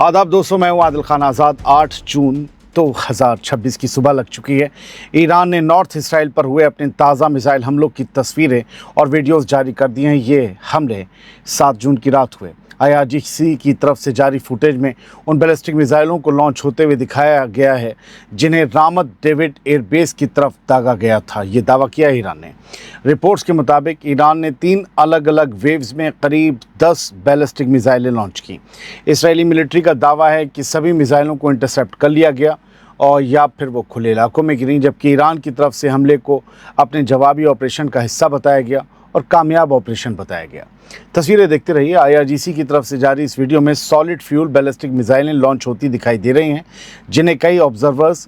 आदाब दोस्तों, मैं हूं आदिल खान आज़ाद। 8 जून 2026 की सुबह लग चुकी है। ईरान ने नॉर्थ इसराइल पर हुए अपने ताज़ा मिसाइल हमलों की तस्वीरें और वीडियोस जारी कर दी हैं। ये हमले 7 जून की रात हुए। IRGC की तरफ से जारी फुटेज में उन बैलिस्टिक मिसाइलों को लॉन्च होते हुए दिखाया गया है जिन्हें रामत डेविड एयरबेस की तरफ दागा गया था। ये दावा किया ईरान ने। रिपोर्ट्स के मुताबिक ईरान ने 3 अलग अलग वेव्स में करीब 10 बैलिस्टिक मिसाइलें लॉन्च की। इसराइली मिलिट्री का दावा है कि सभी मिसाइलों को इंटरसेप्ट कर लिया गया और या फिर वो खुले इलाकों में गिरी, जबकि ईरान की तरफ से हमले को अपने जवाबी ऑपरेशन का हिस्सा बताया गया और कामयाब ऑपरेशन बताया गया। तस्वीरें देखते रहिए। IRGC की तरफ से जारी इस वीडियो में सॉलिड फ्यूल बैलिस्टिक मिसाइलें लॉन्च होती दिखाई दे रही हैं, जिन्हें कई ऑब्जर्वर्स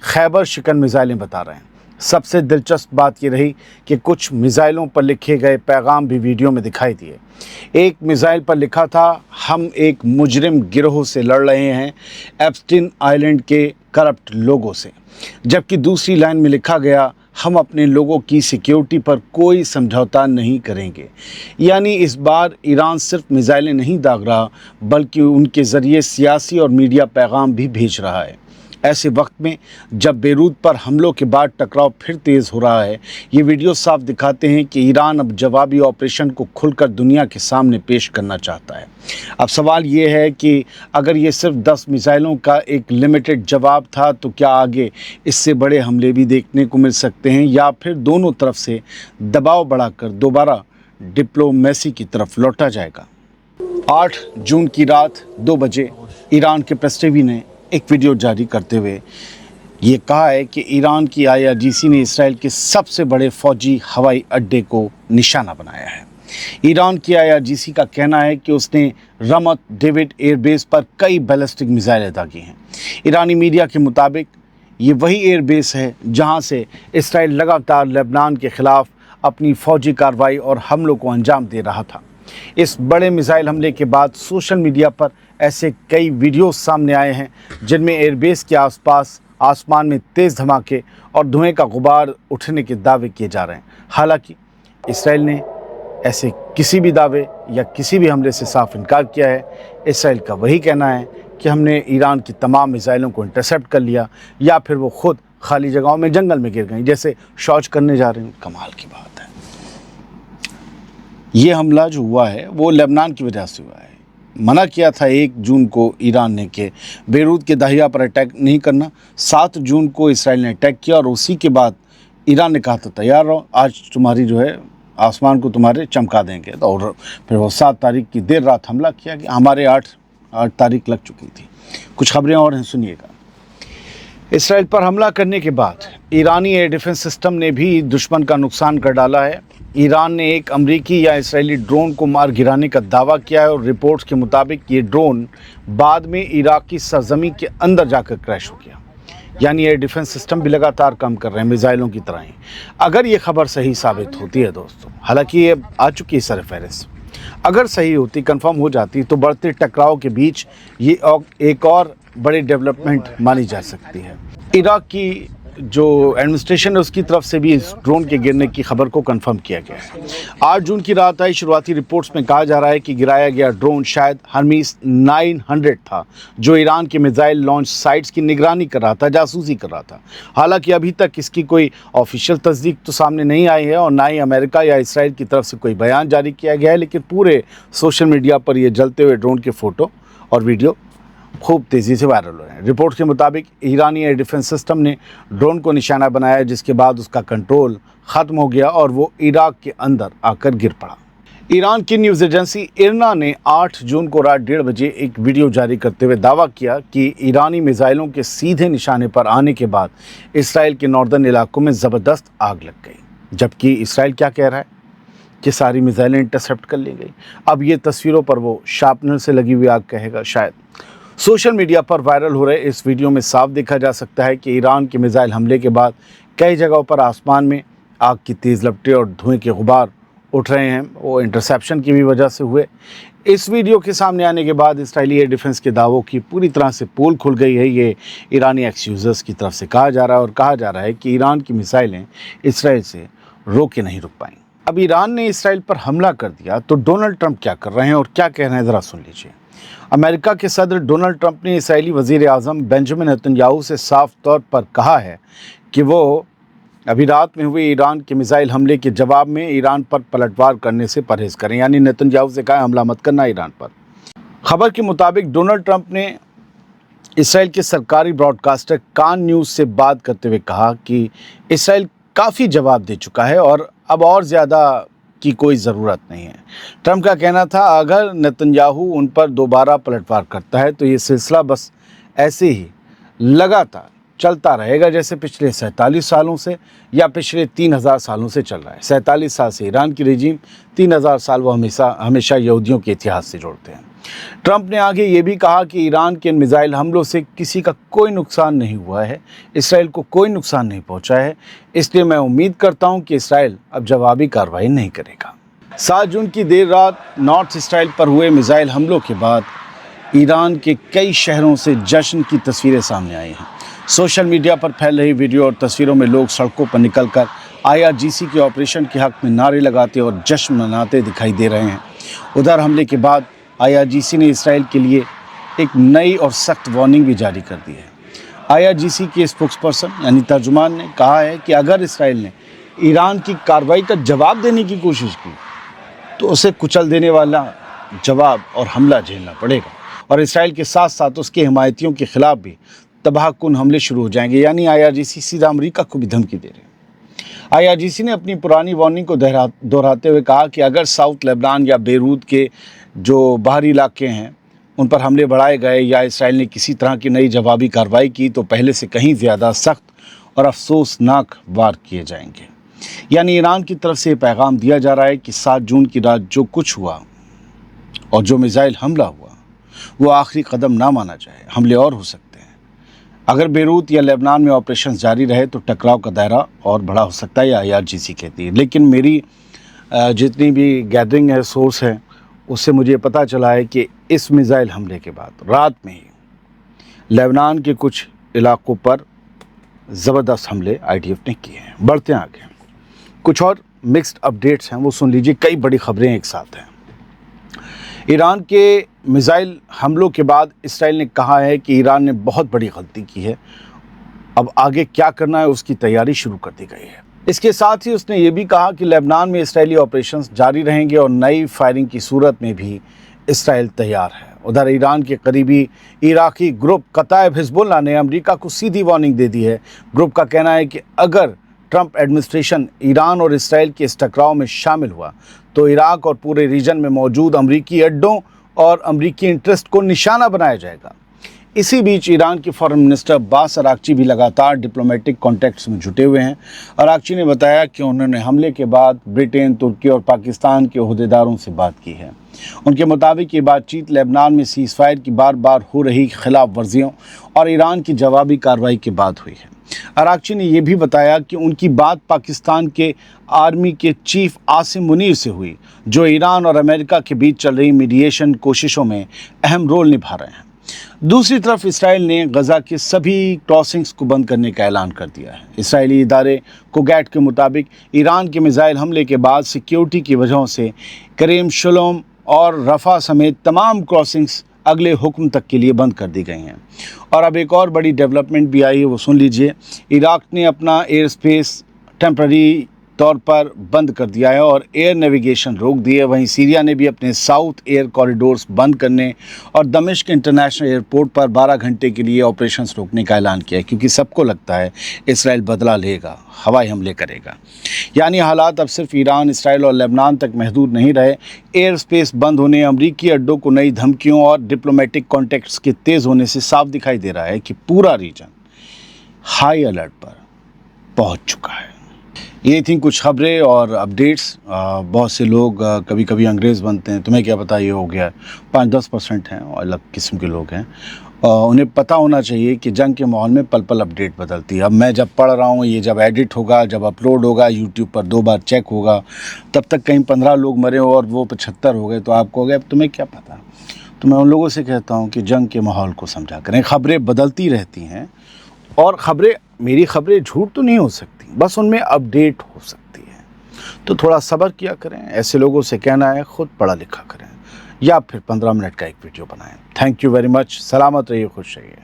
खैबर शिकन मिसाइलें बता रहे हैं। सबसे दिलचस्प बात ये रही कि कुछ मिसाइलों पर लिखे गए पैगाम भी वीडियो में दिखाई दिए। एक मिसाइल पर लिखा था, हम एक मुजरिम गिरोह से लड़ रहे हैं, एप्स्टीन आइलैंड के करप्ट लोगों से, जबकि दूसरी लाइन में लिखा गया, हम अपने लोगों की सिक्योरिटी पर कोई समझौता नहीं करेंगे। यानी इस बार ईरान सिर्फ मिसाइलें नहीं दाग रहा, बल्कि उनके ज़रिए सियासी और मीडिया पैगाम भी भेज रहा है। ऐसे वक्त में जब बेरूत पर हमलों के बाद टकराव फिर तेज़ हो रहा है, ये वीडियो साफ दिखाते हैं कि ईरान अब जवाबी ऑपरेशन को खुलकर दुनिया के सामने पेश करना चाहता है। अब सवाल ये है कि अगर ये सिर्फ 10 मिसाइलों का एक लिमिटेड जवाब था, तो क्या आगे इससे बड़े हमले भी देखने को मिल सकते हैं, या फिर दोनों तरफ से दबाव बढ़ाकर दोबारा डिप्लोमेसी की तरफ लौटा जाएगा। 8 जून की रात 2 बजे ईरान के प्रेस टीवी ने एक वीडियो जारी करते हुए ये कहा है कि ईरान की IRGC ने इसराइल के सबसे बड़े फौजी हवाई अड्डे को निशाना बनाया है। ईरान की IRGC का कहना है कि उसने रामत डेविड एयरबेस पर कई बैलिस्टिक मिसाइलें दागी हैं। ईरानी मीडिया के मुताबिक ये वही एयरबेस है जहां से इसराइल लगातार लेबनान के खिलाफ अपनी फौजी कार्रवाई और हमलों को अंजाम दे रहा था। इस बड़े मिसाइल हमले के बाद सोशल मीडिया पर ऐसे कई वीडियोस सामने आए हैं जिनमें एयरबेस के आसपास आसमान में तेज़ धमाके और धुएं का गुबार उठने के दावे किए जा रहे हैं। हालांकि इसराइल ने ऐसे किसी भी दावे या किसी भी हमले से साफ इनकार किया है। इसराइल का वही कहना है कि हमने ईरान की तमाम मिसाइलों को इंटरसेप्ट कर लिया, या फिर वो खुद खाली जगहों में जंगल में गिर गई, जैसे शौच करने जा रहे हैं। कमाल की बात है। ये हमला जो हुआ है वो लेबनान की वजह से हुआ है। मना किया था 1 जून को ईरान ने कि बेरूत के दाहिया पर अटैक नहीं करना। 7 जून को इसराइल ने अटैक किया और उसी के बाद ईरान ने कहा था तैयार रहो, आज तुम्हारी जो है आसमान को तुम्हारे चमका देंगे। तो और फिर वो 7 तारीख की देर रात हमला किया गया। हमारे 8 तारीख लग चुकी थी। कुछ खबरें और हैं, सुनिएगा। इसराइल पर हमला करने के बाद ईरानी एयर डिफेंस सिस्टम ने भी दुश्मन का नुकसान कर डाला है। ईरान ने एक अमरीकी या इसराइली ड्रोन को मार गिराने का दावा किया है और रिपोर्ट्स के मुताबिक ये ड्रोन बाद में इराकी सरजमी के अंदर जाकर क्रैश हो गया। यानी एयर डिफेंस सिस्टम भी लगातार काम कर रहे हैं मिसाइलों की तरह ही। अगर ये खबर सही साबित होती है दोस्तों, हालांकि ये आ चुकी है सरफहरिस्त, अगर सही होती, कंफर्म हो जाती, तो बढ़ते टकराव के बीच ये एक और बड़ी डेवलपमेंट मानी जा सकती है। इराक की जो एडमिनिस्ट्रेशन है उसकी तरफ से भी इस ड्रोन के गिरने की खबर को कंफर्म किया गया है। 8 जून की रात आई शुरुआती रिपोर्ट्स में कहा जा रहा है कि गिराया गया ड्रोन शायद हर्मीस 900 था, जो ईरान के मिसाइल लॉन्च साइट्स की निगरानी कर रहा था, जासूसी कर रहा था। हालांकि अभी तक इसकी कोई ऑफिशियल तस्दीक तो सामने नहीं आई है और ना ही अमेरिका या इसराइल की तरफ से कोई बयान जारी किया गया है, लेकिन पूरे सोशल मीडिया पर ये जलते हुए ड्रोन के फ़ोटो और वीडियो खूब तेज़ी से वायरल हो रहे हैं। रिपोर्ट के मुताबिक ईरानी एयर डिफेंस सिस्टम ने ड्रोन को निशाना बनाया, जिसके बाद उसका कंट्रोल ख़त्म हो गया और वो इराक के अंदर आकर गिर पड़ा। ईरान की न्यूज़ एजेंसी इरना ने 8 जून को रात 1:30 बजे एक वीडियो जारी करते हुए दावा किया कि ईरानी मिसाइलों के सीधे निशाने पर आने के बाद इसराइल के नॉर्दर्न इलाकों में ज़बरदस्त आग लग गई, जबकि इसराइल क्या कह रहा है कि सारी मिसाइलें इंटरसेप्ट कर ली गई। अब ये तस्वीरों पर वो शार्पनर से लगी हुई आग कहेगा शायद। सोशल मीडिया पर वायरल हो रहे इस वीडियो में साफ देखा जा सकता है कि ईरान के मिसाइल हमले के बाद कई जगहों पर आसमान में आग की तेज़ लपटें और धुएं के गुबार उठ रहे हैं। वो इंटरसेप्शन की भी वजह से हुए। इस वीडियो के सामने आने के बाद इसराइली एयर डिफेंस के दावों की पूरी तरह से पोल खुल गई है। ये ईरानी एक्स-यूज़र्स की तरफ से कहा जा रहा है और कहा जा रहा है कि ईरान की मिसाइलें इसराइल से रोके नहीं रुक पाएंगी। अब ईरान ने इसराइल पर हमला कर दिया तो डोनाल्ड ट्रंप क्या कर रहे हैं और क्या कह रहे हैं, ज़रा सुन लीजिए। अमेरिका के सदर डोनाल्ड ट्रंप ने इसराइली वज़ीर आज़म बेंजामिन नेतन्याहू से साफ तौर पर कहा है कि वो अभी रात में हुए ईरान के मिसाइल हमले के जवाब में ईरान पर पलटवार करने से परहेज़ करें। यानी नेतन्याहू से कहा हमला मत करना ईरान पर। खबर के मुताबिक डोनाल्ड ट्रंप ने इसराइल के सरकारी ब्रॉडकास्टर कान न्यूज़ से बात करते हुए कहा कि इसराइल काफ़ी जवाब दे चुका है और अब और ज़्यादा की कोई ज़रूरत नहीं है। ट्रंप का कहना था अगर नेतन्याहू उन पर दोबारा पलटवार करता है तो ये सिलसिला बस ऐसे ही लगातार चलता रहेगा जैसे पिछले 47 सालों से या पिछले 3000 सालों से चल रहा है। 47 साल से ईरान की रजीम, 3000 साल वो हमेशा यहूदियों के इतिहास से जोड़ते हैं। ट्रंप ने आगे ये भी कहा कि ईरान के मिसाइल हमलों से किसी का कोई नुकसान नहीं हुआ है, इसराइल को कोई नुकसान नहीं पहुंचा है, इसलिए मैं उम्मीद करता हूं कि इसराइल अब जवाबी कार्रवाई नहीं करेगा। 7 जून की देर रात नॉर्थ इसराइल पर हुए मिसाइल हमलों के बाद ईरान के कई शहरों से जश्न की तस्वीरें सामने आई हैं। सोशल मीडिया पर फैल रही वीडियो और तस्वीरों में लोग सड़कों पर निकलकर IRGC के ऑपरेशन के हक़ में नारे लगाते और जश्न मनाते दिखाई दे रहे हैं। उधर हमले के बाद IRGC ने इसराइल के लिए एक नई और सख्त वार्निंग भी जारी कर दी है। IRGC के स्पोक्सपर्सन यानी तर्जुमान ने कहा है कि अगर इसराइल ने ईरान की कार्रवाई का जवाब देने की कोशिश की तो उसे कुचल देने वाला जवाब और हमला झेलना पड़ेगा और इसराइल के साथ साथ उसके हिमायतियों के खिलाफ भी तबाहकुन हमले शुरू हो जाएंगे। यानी IRGC सीधा अमेरिका को भी धमकी दे रहे हैं। IRGC ने अपनी पुरानी वार्निंग को दोहराते हुए कहा कि अगर साउथ लेबनान या बेरूत के जो बाहरी इलाके हैं उन पर हमले बढ़ाए गए या इसराइल ने किसी तरह की नई जवाबी कार्रवाई की तो पहले से कहीं ज़्यादा सख्त और अफसोसनाक वार किए जाएंगे। यानी ईरान की तरफ से पैगाम दिया जा रहा है कि 7 जून की रात जो कुछ हुआ और जो मिसाइल हमला हुआ वो आखिरी कदम ना माना जाए, हमले और हो सकते हैं। अगर बेरूत या लेबनान में ऑपरेशन जारी रहे तो टकराव का दायरा और बड़ा हो सकता है, या IRGC कहती है। लेकिन मेरी जितनी भी गैदरिंग है, सोर्स है, उससे मुझे पता चला है कि इस मिसाइल हमले के बाद रात में ही लेबनान के कुछ इलाकों पर ज़बरदस्त हमले IDF ने किए हैं। बढ़ते हैं आगे, कुछ और मिक्स्ड अपडेट्स हैं वो सुन लीजिए। कई बड़ी खबरें एक साथ हैं। ईरान के मिसाइल हमलों के बाद इसराइल ने कहा है कि ईरान ने बहुत बड़ी गलती की है, अब आगे क्या करना है उसकी तैयारी शुरू कर दी गई है। इसके साथ ही उसने ये भी कहा कि लेबनान में इसराइली ऑपरेशंस जारी रहेंगे और नई फायरिंग की सूरत में भी इसराइल तैयार है। उधर ईरान के करीबी इराकी ग्रुप कताइब हिजबुल्लाह ने अमेरिका को सीधी वार्निंग दे दी है। ग्रुप का कहना है कि अगर ट्रंप एडमिनिस्ट्रेशन ईरान और इसराइल के इस टकराव में शामिल हुआ तो इराक और पूरे रीजन में मौजूद अमरीकी अड्डों और अमरीकी इंटरेस्ट को निशाना बनाया जाएगा। इसी बीच ईरान के फॉरेन मिनिस्टर अब्बास अराक्ची भी लगातार डिप्लोमेटिक कॉन्टैक्ट्स में जुटे हुए हैं। अराक्ची ने बताया कि उन्होंने हमले के बाद ब्रिटेन, तुर्की और पाकिस्तान के ओहदेदारों से बात की है। उनके मुताबिक ये बातचीत लेबनान में सीज़फायर की बार बार हो रही खिलाफ वर्जियों और ईरान की जवाबी कार्रवाई के बाद हुई है। अराक्ची ने यह भी बताया कि उनकी बात पाकिस्तान के आर्मी के चीफ आसिम मुनीर से हुई, जो ईरान और अमेरिका के बीच चल रही मीडिएशन कोशिशों में अहम रोल निभा रहे हैं। दूसरी तरफ इसराइल ने गजा के सभी क्रॉसिंग्स को बंद करने का ऐलान कर दिया है। इसराइली इदारे कोगैट के मुताबिक ईरान के मिसाइल हमले के बाद सिक्योरिटी की वजहों से करीम शुलोम और रफ़ा समेत तमाम क्रॉसिंग्स अगले हुक्म तक के लिए बंद कर दी गई हैं। और अब एक और बड़ी डेवलपमेंट भी आई है, वो सुन लीजिए। इराक ने अपना एयर स्पेस टेम्पररी तौर पर बंद कर दिया है और एयर नेविगेशन रोक दी है। वहीं सीरिया ने भी अपने साउथ एयर कॉरिडोर्स बंद करने और दमिश्क इंटरनेशनल एयरपोर्ट पर 12 घंटे के लिए ऑपरेशंस रोकने का ऐलान किया है, क्योंकि सबको लगता है इसराइल बदला लेगा, हवाई हमले करेगा। यानी हालात अब सिर्फ ईरान, इसराइल और लेबनान तक महदूद नहीं रहे। एयर स्पेस बंद होने, अमरीकी अड्डों को नई धमकियों और डिप्लोमेटिक कॉन्टैक्ट्स के तेज़ होने से साफ दिखाई दे रहा है कि पूरा रीजन हाई अलर्ट पर पहुंच चुका है। ये थी कुछ खबरें और अपडेट्स। बहुत से लोग कभी कभी अंग्रेज़ बनते हैं, तुम्हें क्या पता ये हो गया। 5-10% हैं और अलग किस्म के लोग हैं। उन्हें पता होना चाहिए कि जंग के माहौल में पल पल अपडेट बदलती है। अब मैं जब पढ़ रहा हूँ, ये जब एडिट होगा, जब अपलोड होगा, यूट्यूब पर 2 बार चेक होगा, तब तक कहीं 15 लोग मरे हो और वो 75 हो गए तो आपको हो गया। अब तुम्हें क्या पता। तो मैं उन लोगों से कहता हूँ कि जंग के माहौल को समझा करें। ख़बरें बदलती रहती हैं और ख़बरें, मेरी ख़बरें झूठ तो नहीं हो सकती, बस उनमें अपडेट हो सकती है। तो थोड़ा सब्र किया करें। ऐसे लोगों से कहना है खुद पढ़ा लिखा करें। या फिर 15 मिनट का एक वीडियो बनाएं। Thank you very much. सलामत रहिए, खुश रहिए।